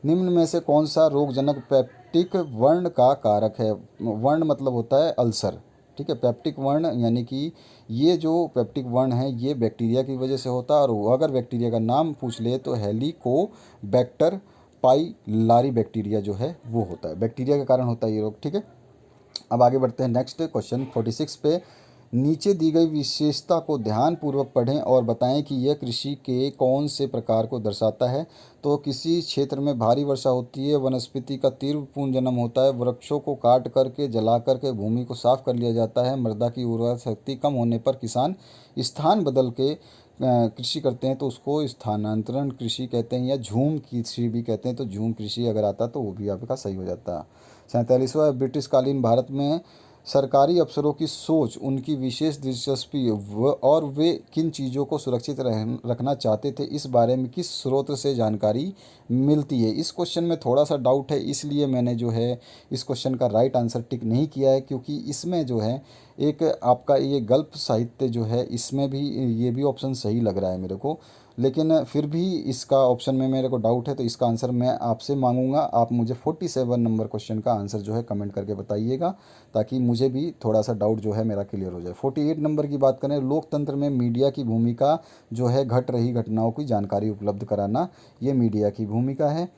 निम्न में से कौन सा रोगजनक पेप्टिक वर्ण का कारक है? वर्ण मतलब होता है अल्सर, ठीक है। पेप्टिक वर्ण यानी कि ये जो पेप्टिक वर्ण है ये बैक्टीरिया की वजह से होता है। और अगर बैक्टीरिया का नाम पूछ ले तो हेलिकोबैक्टर पाइलारी बैक्टीरिया जो है वो होता है, बैक्टीरिया के कारण होता है ये रोग, ठीक है। अब आगे बढ़ते हैं नेक्स्ट क्वेश्चन 46 पे। नीचे दी गई विशेषता को ध्यानपूर्वक पढ़ें और बताएं कि यह कृषि के कौन से प्रकार को दर्शाता है। तो किसी क्षेत्र में भारी वर्षा होती है, वनस्पति का तीव्र पुनर्जन्म होता है, वृक्षों को काट करके जला करके भूमि को साफ कर लिया जाता है, मृदा की उर्वरा शक्ति कम होने पर किसान स्थान बदल के कृषि करते हैं, तो उसको स्थानांतरण कृषि कहते हैं या झूम कृषि भी कहते हैं। तो झूम कृषि अगर आता तो वो भी आपका सही हो जाता। 47वां ब्रिटिशकालीन भारत में सरकारी अफसरों की सोच, उनकी विशेष दिलचस्पी और वे किन चीज़ों को सुरक्षित रखना चाहते थे, इस बारे में किस स्रोत से जानकारी मिलती है? इस क्वेश्चन में थोड़ा सा डाउट है, इसलिए मैंने जो है इस क्वेश्चन का राइट आंसर टिक नहीं किया है, क्योंकि इसमें जो है एक आपका ये गल्प साहित्य जो है इसमें भी ये भी ऑप्शन सही लग रहा है मेरे को, लेकिन फिर भी इसका ऑप्शन में मेरे को डाउट है। तो इसका आंसर मैं आपसे मांगूंगा, आप मुझे 47 नंबर क्वेश्चन का आंसर जो है कमेंट करके बताइएगा, ताकि मुझे भी थोड़ा सा डाउट जो है मेरा क्लियर हो जाए। 48 नंबर की बात करें, लोकतंत्र में मीडिया की भूमिका जो है घट रही घटनाओं की जानकारी उपलब्ध कराना, ये मीडिया की भूमिका है।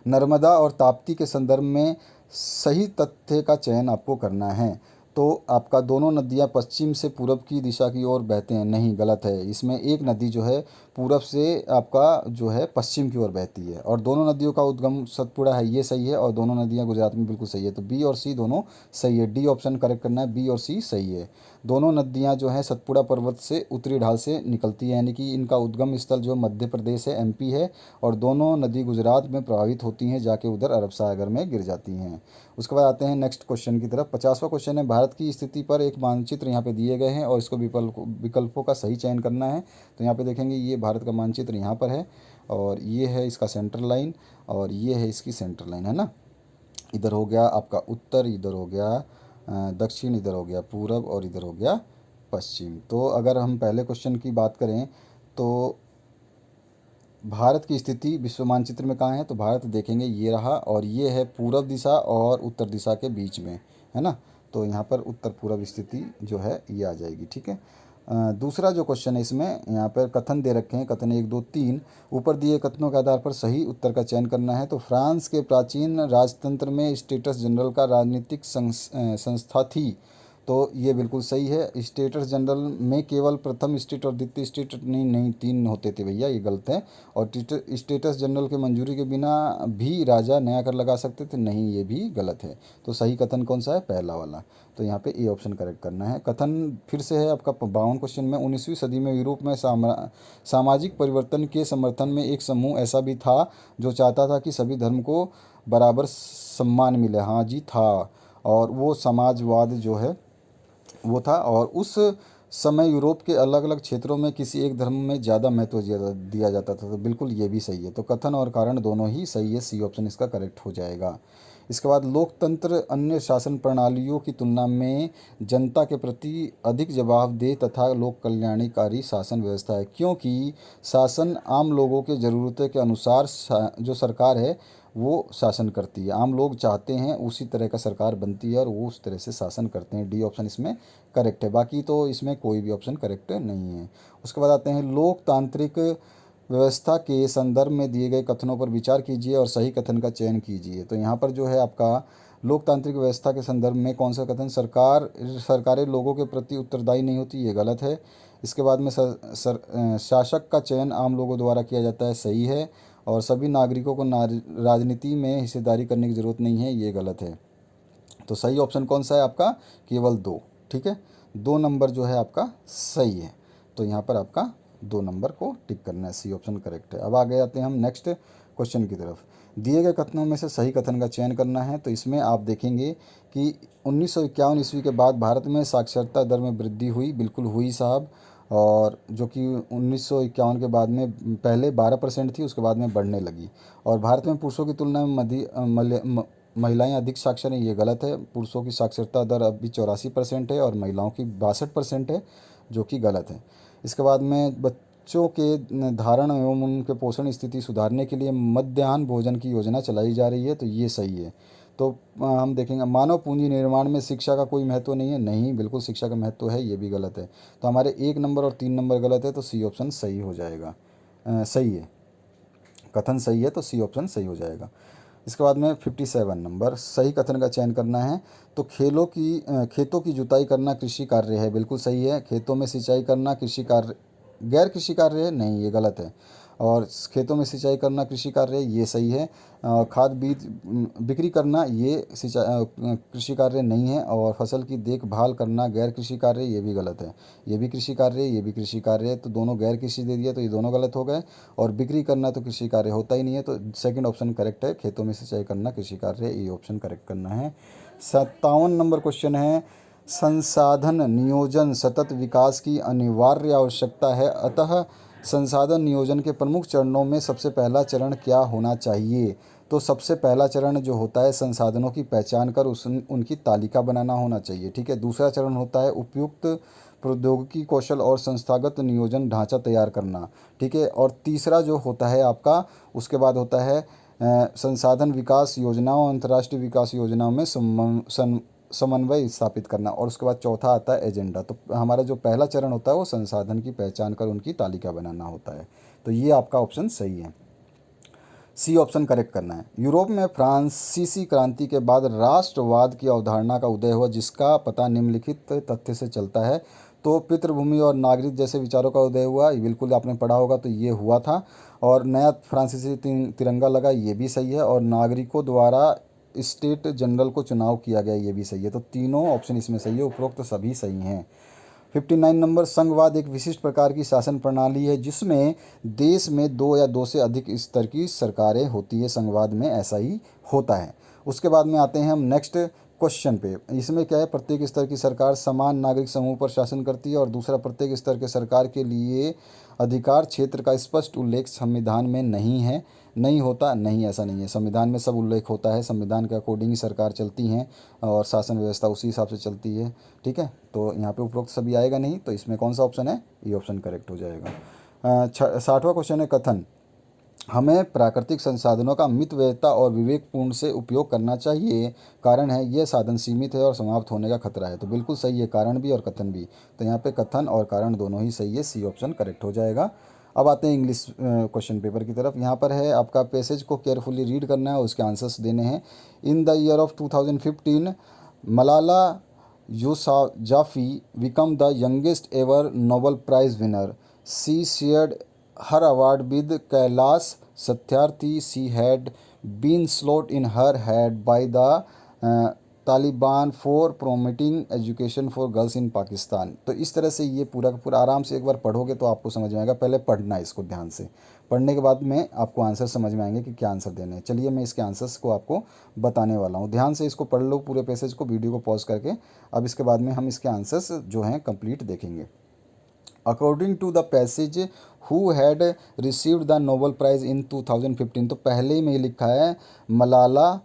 नर्मदा और ताप्ती के संदर्भ में सही तथ्य का चयन आपको करना है। तो आपका दोनों नदियाँ पश्चिम से पूरब की दिशा की ओर बहते हैं, नहीं, गलत है। इसमें एक नदी जो है पूरब से आपका जो है पश्चिम की ओर बहती है, और दोनों नदियों का उद्गम सतपुड़ा है, ये सही है। और दोनों नदियाँ गुजरात में बिल्कुल सही है। तो बी और सी दोनों सही है, डी ऑप्शन करेक्ट करना है, बी और सी सही है। दोनों नदियाँ जो हैं सतपुड़ा पर्वत से उत्तरी ढाल से निकलती है, यानी कि इनका उद्गम स्थल जो मध्य प्रदेश है, MP है। और दोनों नदी गुजरात में प्रभावित होती हैं, जाके उधर अरब सागर में गिर जाती हैं। उसके बाद आते हैं नेक्स्ट क्वेश्चन की तरफ। 50वां क्वेश्चन है, भारत की स्थिति पर एक मानचित्र यहाँ पे दिए गए हैं और इसको विकल्पों का सही चयन करना है। तो यहाँ पे देखेंगे ये भारत का मानचित्र यहाँ पर है, और ये है इसका सेंटर लाइन, और ये है इसकी सेंटर लाइन, है ना। इधर हो गया आपका उत्तर, इधर हो गया दक्षिण, इधर हो गया पूरब, और इधर हो गया पश्चिम। तो अगर हम पहले क्वेश्चन की बात करें तो भारत की स्थिति विश्व मानचित्र में कहाँ है, तो भारत देखेंगे ये रहा, और ये है पूरब दिशा और उत्तर दिशा के बीच में, है ना। तो यहाँ पर उत्तर पूरब स्थिति जो है ये आ जाएगी, ठीक है। दूसरा जो क्वेश्चन है इसमें यहाँ पर कथन दे रखे हैं, कथन 1 2 3। ऊपर दिए कथनों के आधार पर सही उत्तर का चयन करना है। तो फ्रांस के प्राचीन राजतंत्र में स्टेटस जनरल का राजनीतिक संस्था थी। तो ये बिल्कुल सही है। स्टेटस जनरल में केवल प्रथम स्टेट और द्वितीय स्टेट नहीं, तीन होते थे भैया, ये गलत है। और स्टेटस जनरल के मंजूरी के बिना भी राजा नया कर लगा सकते थे, नहीं, ये भी गलत है। तो सही कथन कौन सा है? पहला वाला। तो यहाँ पे ए ऑप्शन करेक्ट करना है। कथन फिर से है आपका 52 क्वेश्चन में, 19वीं सदी में यूरोप में सामाजिक परिवर्तन के समर्थन में एक समूह ऐसा भी था जो चाहता था कि सभी धर्म को बराबर सम्मान मिले। हाँ जी, था। और वो समाजवाद जो है वो था। और उस समय यूरोप के अलग अलग क्षेत्रों में किसी एक धर्म में ज़्यादा महत्व दिया जाता था। तो बिल्कुल ये भी सही है। तो कथन और कारण दोनों ही सही है, सी ऑप्शन इसका करेक्ट हो जाएगा। इसके बाद लोकतंत्र अन्य शासन प्रणालियों की तुलना में जनता के प्रति अधिक जवाबदेह तथा लोक कल्याणकारी शासन व्यवस्था है, क्योंकि शासन आम लोगों के ज़रूरतों के अनुसार जो सरकार है वो शासन करती है। आम लोग चाहते हैं उसी तरह का सरकार बनती है और वो उस तरह से शासन करते हैं। डी ऑप्शन इसमें करेक्ट है। बाकी तो इसमें कोई भी ऑप्शन करेक्ट नहीं है। उसके बाद आते हैं लोकतांत्रिक व्यवस्था के संदर्भ में दिए गए कथनों पर विचार कीजिए और सही कथन का चयन कीजिए। तो यहाँ पर जो है आपका लोकतांत्रिक व्यवस्था के संदर्भ में कौन सा कथन? सरकारें लोगों के प्रति उत्तरदायी नहीं होती, ये गलत है। इसके बाद में शासक का चयन आम लोगों द्वारा किया जाता है, सही है। और सभी नागरिकों को राजनीति में हिस्सेदारी करने की ज़रूरत नहीं है, ये गलत है। तो सही ऑप्शन कौन सा है आपका? केवल 2। ठीक है, 2 नंबर जो है आपका सही है। तो यहाँ पर आपका 2 नंबर को टिक करना है, सी ऑप्शन करेक्ट है। अब आगे आते हैं हम नेक्स्ट क्वेश्चन की तरफ। दिए गए कथनों में से सही कथन का चयन करना है। तो इसमें आप देखेंगे कि 1951 ईस्वी के बाद भारत में साक्षरता दर में वृद्धि हुई। बिल्कुल हुई साहब। और जो कि 1951 के बाद में पहले 12% थी, उसके बाद में बढ़ने लगी। और भारत में पुरुषों की तुलना में महिलाएं अधिक साक्षर हैं, ये गलत है। पुरुषों की साक्षरता दर अभी 84% है और महिलाओं की 62% है, जो कि गलत है। इसके बाद में बच्चों के धारण एवं उनके पोषण स्थिति सुधारने के लिए मध्याह्न भोजन की योजना चलाई जा रही है, तो ये सही है। तो हम देखेंगे मानव पूंजी निर्माण में शिक्षा का कोई महत्व नहीं है, नहीं, बिल्कुल शिक्षा का महत्व है, ये भी गलत है। तो हमारे 1 नंबर और 3 नंबर गलत है, तो सी ऑप्शन सही हो जाएगा। सही है, कथन सही है, तो सी ऑप्शन सही हो जाएगा। इसके बाद में 57 नंबर, सही कथन का चयन करना है। तो खेतों की जुताई करना कृषि कार्य है, बिल्कुल सही है। खेतों में सिंचाई करना कृषि कार्य, गैर कृषि कार्य है, नहीं, ये गलत है। और खेतों में सिंचाई करना कृषि कार्य है, ये सही है। खाद बीज बिक्री करना ये कृषि कार्य नहीं है। और फसल की देखभाल करना गैर कृषि कार्य, ये भी गलत है। ये भी कृषि कार्य है, ये भी कृषि कार्य है, तो दोनों गैर कृषि दे दिया, तो ये दोनों गलत हो गए। और बिक्री करना तो कृषि कार्य होता ही नहीं है, तो सेकंड ऑप्शन करेक्ट है, खेतों में सिंचाई करना कृषि कार्य है, ये ऑप्शन करेक्ट करना है। 57 नंबर क्वेश्चन है, संसाधन नियोजन सतत विकास की अनिवार्य आवश्यकता है, अतः संसाधन नियोजन के प्रमुख चरणों में सबसे पहला चरण क्या होना चाहिए? तो सबसे पहला चरण जो होता है संसाधनों की पहचान कर उनकी तालिका बनाना होना चाहिए। ठीक है, दूसरा चरण होता है उपयुक्त प्रौद्योगिकी कौशल और संस्थागत नियोजन ढांचा तैयार करना। ठीक है, और तीसरा जो होता है आपका, उसके बाद होता है संसाधन विकास योजनाओं अंतर्राष्ट्रीय विकास योजनाओं में समन्वय स्थापित करना। और उसके बाद चौथा आता है एजेंडा। तो हमारा जो पहला चरण होता है वो संसाधन की पहचान कर उनकी तालिका बनाना होता है। तो ये आपका ऑप्शन सही है, सी ऑप्शन करेक्ट करना है। यूरोप में फ्रांसीसी क्रांति के बाद राष्ट्रवाद की अवधारणा का उदय हुआ, जिसका पता निम्नलिखित तथ्य से चलता है। तो पितृभूमि और नागरिक जैसे विचारों का उदय हुआ, ये बिल्कुल आपने पढ़ा होगा, तो ये हुआ था। और नया फ्रांसीसी तिरंगा लगा, ये भी सही है। और नागरिकों द्वारा स्टेट जनरल को चुनाव किया गया, ये भी सही है। तो तीनों ऑप्शन इसमें सही है, उपरोक्त सभी सही हैं। 59 नंबर, संघवाद एक विशिष्ट प्रकार की शासन प्रणाली है जिसमें देश में 2 या 2 से अधिक स्तर की सरकारें होती है। संघवाद में ऐसा ही होता है। उसके बाद में आते हैं हम नेक्स्ट क्वेश्चन पे। इसमें क्या है, प्रत्येक स्तर की सरकार समान नागरिक समूह पर शासन करती है। और दूसरा, प्रत्येक स्तर के सरकार के लिए अधिकार क्षेत्र का स्पष्ट उल्लेख संविधान में नहीं है, नहीं होता, नहीं, ऐसा नहीं है। संविधान में सब उल्लेख होता है, संविधान के अकॉर्डिंग ही सरकार चलती हैं और शासन व्यवस्था उसी हिसाब से चलती है। ठीक है, तो यहाँ पे उपरोक्त सभी आएगा नहीं, तो इसमें कौन सा ऑप्शन है? ये ऑप्शन करेक्ट हो जाएगा। 60वां क्वेश्चन है, कथन हमें प्राकृतिक संसाधनों का मितव्ययिता और विवेकपूर्ण से उपयोग करना चाहिए, कारण है यह साधन सीमित है और समाप्त होने का खतरा है। तो बिल्कुल सही है, कारण भी और कथन भी। तो यहाँ पे कथन और कारण दोनों ही सही है, सी ऑप्शन करेक्ट हो जाएगा। अब आते हैं इंग्लिश क्वेश्चन पेपर की तरफ। यहाँ पर है आपका पैसेज को केयरफुली रीड करना है और उसके आंसर्स देने हैं। In the year of 2015 Malala Yousafzai became the youngest ever Nobel Prize winner. She shared her award with Kailash Satyarthi. She had been shot in her head by the Taliban for promoting education for girls in Pakistan. तो इस तरह से ये पूरा का पूरा आराम से एक बार पढ़ोगे तो आपको समझ में आएगा। पहले पढ़ना है इसको ध्यान से, पढ़ने के बाद में आपको आंसर समझ में आएंगे कि क्या आंसर देने हैं। चलिए मैं इसके आंसर्स को आपको बताने वाला हूँ। ध्यान से इसको पढ़ लो पूरे पैसेज को, वीडियो को पॉज करके। अब इसके बाद में हम इसके आंसर्स जो हैं कंप्लीट देखेंगे। According to the passage who had received the Nobel Prize in 2015, तो पहले ही में ही लिखा है मलाला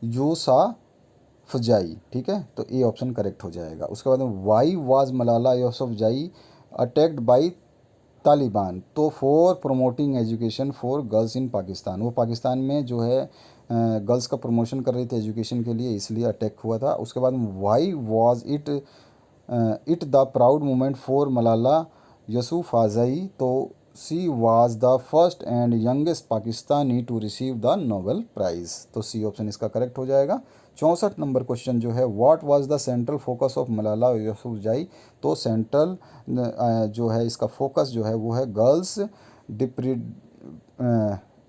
यूसुफजई, ठीक है, तो ए ऑप्शन करेक्ट हो जाएगा। उसके बाद why was Malala Yousafzai attacked by Taliban, तो for promoting education for girls in Pakistan, वो पाकिस्तान में जो है गर्ल्स का प्रमोशन कर रही थी एजुकेशन के लिए, इसलिए अटैक हुआ था। उसके बाद why was it the proud moment for Malala Yousafzai, तो she was the first and youngest Pakistani to receive the Nobel prize, तो सी ऑप्शन इसका करेक्ट हो जाएगा। 64 नंबर क्वेश्चन जो है what was the central focus of Malala Yousafzai, तो सेंट्रल जो है इसका फोकस जो है वो है गर्ल्स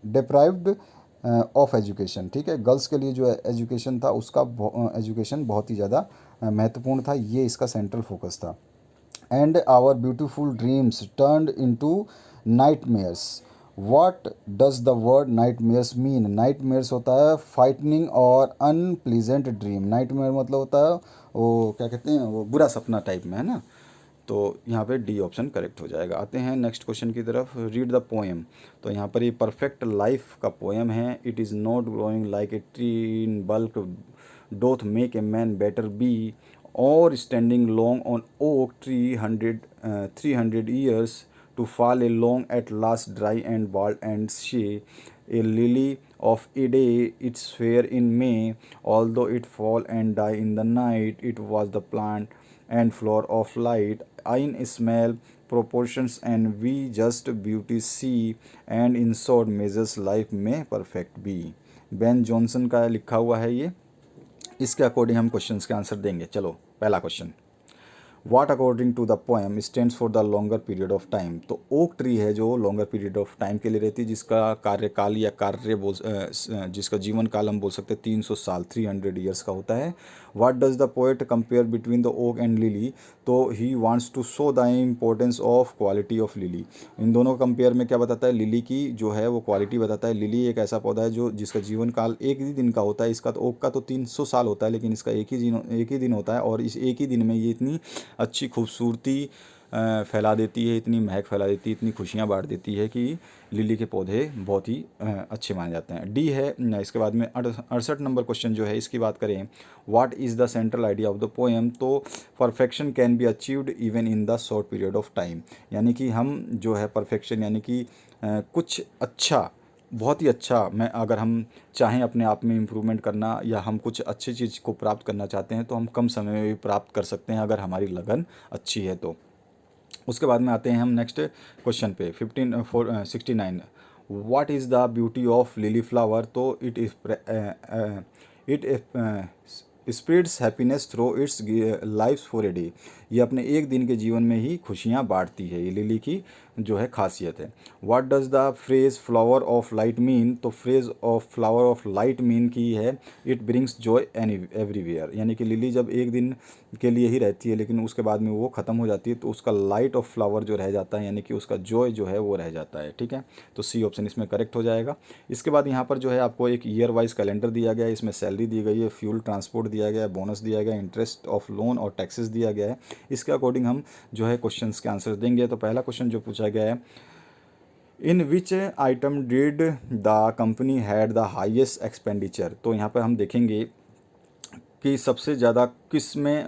डिप्राइव्ड ऑफ एजुकेशन, ठीक है, गर्ल्स के लिए जो एजुकेशन था उसका एजुकेशन बहुत ही ज़्यादा महत्वपूर्ण था, ये इसका सेंट्रल फोकस था। And our beautiful dreams turned into nightmares, what does the word nightmares mean, nightmares होता है फ्राइटनिंग और अनप्लीजेंट ड्रीम, नाइटमेयर मतलब होता है वो क्या कहते हैं वो बुरा सपना टाइप में, है ना, तो यहाँ पे डी ऑप्शन करेक्ट हो जाएगा। आते हैं नेक्स्ट क्वेश्चन की तरफ। रीड द पोएम, तो यहाँ पर ये परफेक्ट लाइफ का पोएम है। It is not growing like a tree in bulk doth make a man better be, or standing long on oak tree 300 years to fall along at last dry and bald and she a lily of a day its fair in May, although it fall and die in the night, it was the plant and flower of light in smell proportions and we just beauty see and in short measures life may perfect be। Ben Jonson का लिखा हुआ है ये, इसके according हम questions के answer देंगे। चलो पहला question, what according to the poem stands for the longer period of time, तो ओक ट्री है जो लॉन्गर पीरियड ऑफ टाइम के लिए रहती है, जिसका कार्यकाल या जिसका जीवन काल हम बोल सकते हैं 300 साल 300 ईयर्स का होता है। What does the poet compare between the oak and lily, तो he wants to show the importance of quality of lily, इन दोनों कंपेयर में क्या बताता है, लिली की जो है वो क्वालिटी बताता है। लिली एक ऐसा पौधा है जो जिसका जीवन काल एक ही दिन का होता है, इसका तो ओक का तो 300 साल होता है, लेकिन इसका एक ही दिन होता है, और इस एक ही दिन में ये इतनी अच्छी खूबसूरती फैला देती है, इतनी महक फैला देती है, इतनी खुशियाँ बांट देती है कि लिली के पौधे बहुत ही अच्छे माने जाते हैं। डी है इसके बाद में 68 नंबर क्वेश्चन जो है इसकी बात करें, what is the central idea of the poem, तो perfection can be achieved even in the short period of time, यानी कि हम जो है परफेक्शन यानी कि कुछ अच्छा बहुत ही अच्छा मैं अगर हम चाहें अपने आप में इम्प्रूवमेंट करना या हम कुछ अच्छी चीज़ को प्राप्त करना चाहते हैं तो हम कम समय में भी प्राप्त कर सकते हैं अगर हमारी लगन अच्छी है तो। उसके बाद में आते हैं हम नेक्स्ट क्वेश्चन पे 69, what is the beauty of lily flower, तो it spreads happiness through its life for a day, ये अपने एक दिन के जीवन में ही खुशियाँ बांटती है, ये लिली की जो है खासियत है। What does the phrase flower of light mean, तो phrase of flower of light mean की है इट ब्रिंग्स जॉय एवरीवेयर, यानी कि लिली जब एक दिन के लिए ही रहती है लेकिन उसके बाद में वो ख़त्म हो जाती है तो उसका लाइट ऑफ फ्लावर जो रह जाता है, यानी कि उसका जॉय जो है वो रह जाता है, ठीक है, तो सी ऑप्शन इसमें करेक्ट हो जाएगा। इसके बाद यहाँ पर जो है आपको एक ईयर वाइज कैलेंडर दिया गया है, इसमें सैलरी दी गई है, फ्यूल ट्रांसपोर्ट दिया गया है, बोनस दिया गया है, इंटरेस्ट ऑफ लोन और टैक्सेस दिया गया है। इसके अकॉर्डिंग हम जो है क्वेश्चंस के आंसर देंगे। तो पहला क्वेश्चन जो पूछा गया है, in which item did the company had the highest expenditure, तो यहाँ पर हम देखेंगे कि सबसे ज़्यादा किस में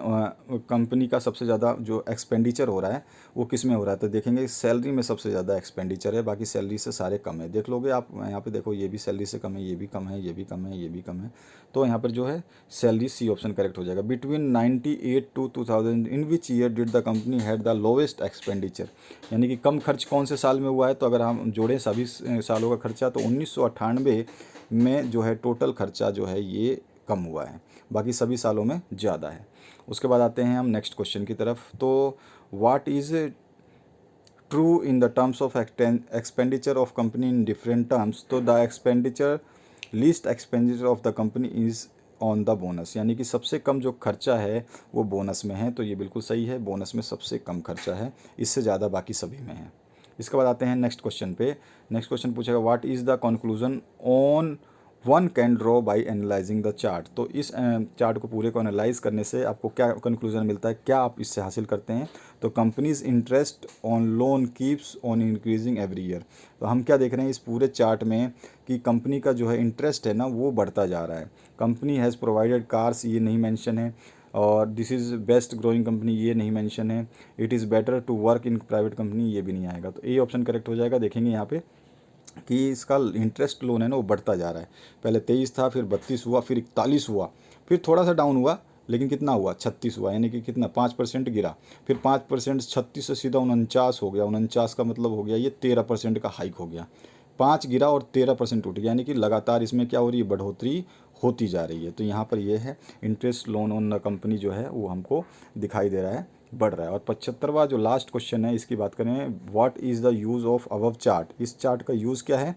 कंपनी का सबसे ज़्यादा जो एक्सपेंडिचर हो रहा है वो किस में हो रहा है, तो देखेंगे सैलरी में सबसे ज़्यादा एक्सपेंडिचर है, बाकी सैलरी से सारे कम है। देख लोगे आप यहाँ पे, देखो ये भी सैलरी से कम है, ये भी कम है, ये भी कम है, ये भी कम है, तो यहाँ पर जो है सैलरी सी ऑप्शन करेक्ट हो जाएगा। Between 98 to 2000 in which year did the company had the lowest expenditure, यानी कि कम खर्च कौन से साल में हुआ है, तो अगर हम जोड़ें सभी सालों का खर्चा तो 1998 में जो है टोटल खर्चा जो है ये कम हुआ है, बाकी सभी सालों में ज़्यादा है। उसके बाद आते हैं हम नेक्स्ट क्वेश्चन की तरफ। तो what is true in the terms of expenditure of company in different terms. तो the expenditure least expenditure of the company is on the bonus, यानी कि सबसे कम जो खर्चा है वो बोनस में है। तो ये बिल्कुल सही है, बोनस में सबसे कम खर्चा है, इससे ज़्यादा बाकी सभी में है। इसके बाद आते हैं नेक्स्ट क्वेश्चन पे। नेक्स्ट क्वेश्चन पूछेगा what is the conclusion on one can draw by analysing the chart. तो इस चार्ट को पूरे को एनालाइज करने से आपको क्या कंक्लूजन मिलता है, क्या आप इससे हासिल करते हैं। तो companies interest on loan keeps on increasing every year. तो हम क्या देख रहे हैं इस पूरे चार्ट में कि कंपनी का जो है इंटरेस्ट है ना वो बढ़ता जा रहा है। कंपनी हैज़ प्रोवाइडेड कार्स, ये नहीं मेंशन है, और this is best growing company, ये नहीं मेंशन है। It is better to work in private company, ये भी नहीं आएगा। तो ए ऑप्शन करेक्ट हो जाएगा। देखेंगे यहाँ पे कि इसका इंटरेस्ट लोन है ना वो बढ़ता जा रहा है। पहले 23 था, फिर 32 हुआ, फिर 41 हुआ, फिर थोड़ा सा डाउन हुआ, लेकिन कितना हुआ 36 हुआ, यानी कि कितना 5% गिरा। फिर 5% 36 से सीधा 49 हो गया। 49 का मतलब हो गया ये 13% का हाइक हो गया। 5 गिरा और 13% उठ गया, यानी कि लगातार इसमें क्या हो रही है, बढ़ोतरी होती जा रही है। तो यहाँ पर ये है interest loan on the company जो है वो हमको दिखाई दे रहा है बढ़ रहा है। और 75वां जो लास्ट क्वेश्चन है इसकी बात करें, what is the use of above chart. इस चार्ट का यूज़ क्या है।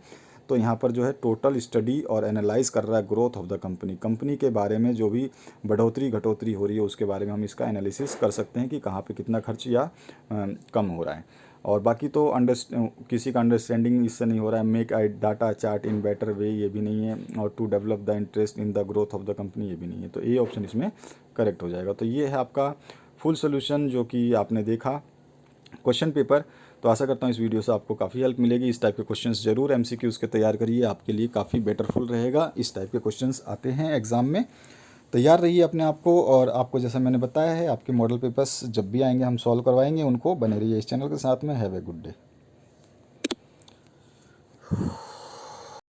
तो यहाँ पर जो है टोटल स्टडी और एनालाइज कर रहा है growth of the company. Company के बारे में जो भी बढ़ोतरी घटोतरी हो रही है उसके बारे में हम इसका एनालिसिस कर सकते हैं कि कहाँ पे कितना खर्च या कम हो रहा है। और बाकी तो किसी का अंडरस्टैंडिंग इससे नहीं हो रहा है। Make I data chart in better way, ये भी नहीं है। और to develop the interest in the growth of the company, ये भी नहीं है। तो ये ऑप्शन इसमें करेक्ट हो जाएगा। तो ये है आपका फुल सोल्यूशन जो कि आपने देखा क्वेश्चन पेपर। तो आशा करता हूँ इस वीडियो से आपको काफ़ी हेल्प मिलेगी। इस टाइप के क्वेश्चंस जरूर एमसीक्यूज़ के तैयार करिए, आपके लिए काफ़ी बेटरफुल रहेगा। इस टाइप के क्वेश्चंस आते हैं एग्ज़ाम में, तैयार रहिए अपने आप को। और आपको जैसा मैंने बताया है आपके मॉडल पेपर्स जब भी आएंगे हम सॉल्व करवाएंगे उनको। बने रहिए इस चैनल के साथ में। Have a good day.